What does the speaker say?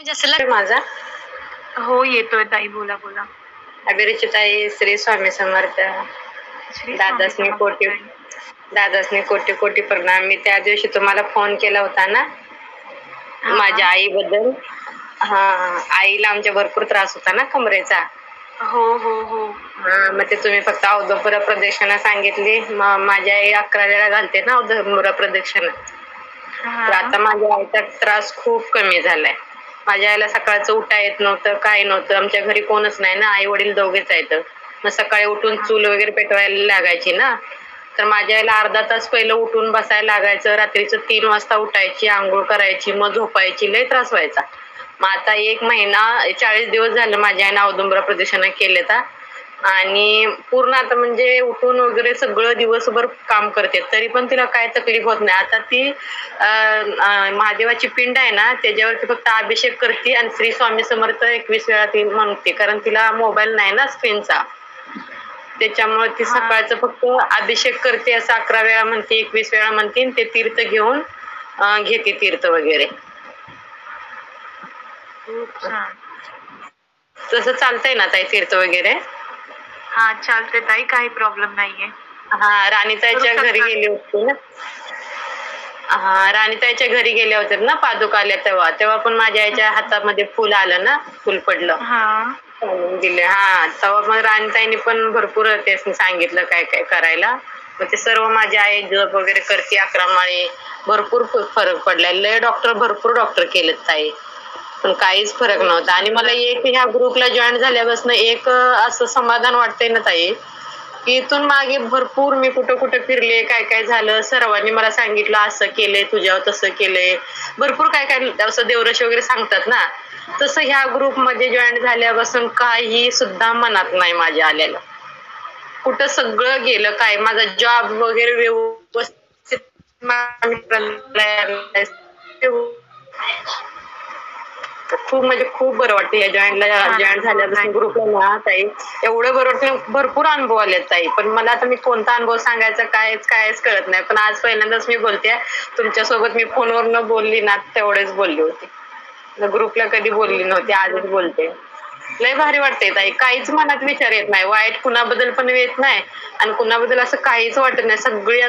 म्हणजे असं माझा हो येतोय ताई, बोला बोला. अभिरुची ताई, श्री स्वामी समर्थ. श्री स्वामी दादासनी समर्थ कोटी ताई. दादासनी कोटी कोटी प्रणाम. मी त्या दिवशी तुम्हाला फोन केला होता ना माझ्या आईबद्दल. आईला आमच्या भरपूर त्रास होता ना कमरेचा. हो हो हो. मग ते तुम्ही फक्त औदुंबर प्रदक्षिणा सांगितली. माझी आई 11 वेळा घालते ना औदुंबर प्रदक्षिणा. तर आता माझ्या आईचा त्रास खूप कमी झालाय. माझ्या आईला सकाळचं उठा येत नव्हतं, काय नव्हतं. आमच्या घरी कोणच नाही ना, आई वडील दोघेच आहेत. मग सकाळी उठून चूल वगैरे पेटवायला लागायची ना, तर माझ्या आईला अर्धा तास पहिलं उठून बसायला लागायचं. रात्रीचं 3 वाजता उठायची, आंघोळ करायची, मग झोपायची. लय त्रास व्हायचा. मग आता 1 महिना 40 दिवस झालं माझ्या आईनं औदुंबर प्रदक्षिणा केलेत आणि पूर्ण आता म्हणजे उठून वगैरे सगळं दिवसभर काम करते, तरी पण तिला काय तकलीफ होत नाही. आता ती महादेवाची पिंड आहे ना, त्याच्यावरती फक्त अभिषेक करते आणि श्री स्वामी समर्थ 21 वेळा ती म्हणते, कारण तिला मोबाईल नाही ना स्क्रीनचा. त्याच्यामुळे ती सकाळचं फक्त अभिषेक करते, असं 11 वेळा म्हणते, 21 वेळा म्हणते, ते तीर्थ घेऊन घेते तीर्थ वगैरे. तसं चालतंय ना ताई तीर्थ वगैरे? हा चालते ताई, काही प्रॉब्लेम नाहीये. राणीताईच्या घरी गेली होती ना. राणीताईच्या घरी गेल्या होत्या ना पादुका आल्या तेव्हा पण माझ्या आईच्या हातामध्ये फुल आलं ना, फुल पडलं. दिले. तेव्हा मग राणीताईंनी पण भरपूर त्यासनी सांगितलं काय काय करायला. मग ते सर्व माझी आई जप वगैरे करते, 11 माळी. भरपूर फरक पडलाय. लय भरपूर डॉक्टर केलेत ताई, पण काहीच फरक नव्हता. आणि मला ह्या ग्रुपला जॉईन झाल्यापासून असं समाधान वाटतंय ना ताई, की इथून मागे भरपूर मी कुठं कुठं फिरले, काय काय झालं, सर्वांनी मला सांगितलं असं केलंय तुझ्यावर, तसं केलंय. भरपूर काय काय असं देवरशी वगैरे सांगतात ना, तसं ह्या ग्रुपमध्ये जॉईन झाल्यापासून काही सुद्धा मनात नाही माझ्या आलेलं. कुठं सगळं गेलं, काय माझा जॉब वगैरे व्यवस्थित खूप म्हणजे खूप बरं वाटतं या जॉईन झाल्यापासून ग्रुपला ना ताई. एवढं बरं वाटतं, भरपूर अनुभव आलेत ताई. पण मला आता मी कोणता अनुभव सांगायचा कायच कळत नाही. पण आज पहिल्यांदाच मी बोलते तुमच्यासोबत. मी फोनवर न बोलली ना तेवढेच बोलली होती, ग्रुपला कधी बोलली नव्हती, आजच बोलते. लय भारी वाटतंय ताई. काहीच मनात विचार येत नाही, वाईट कुणाबद्दल पण येत नाही आणि कुणाबद्दल असं काहीच वाटत नाही. सगळी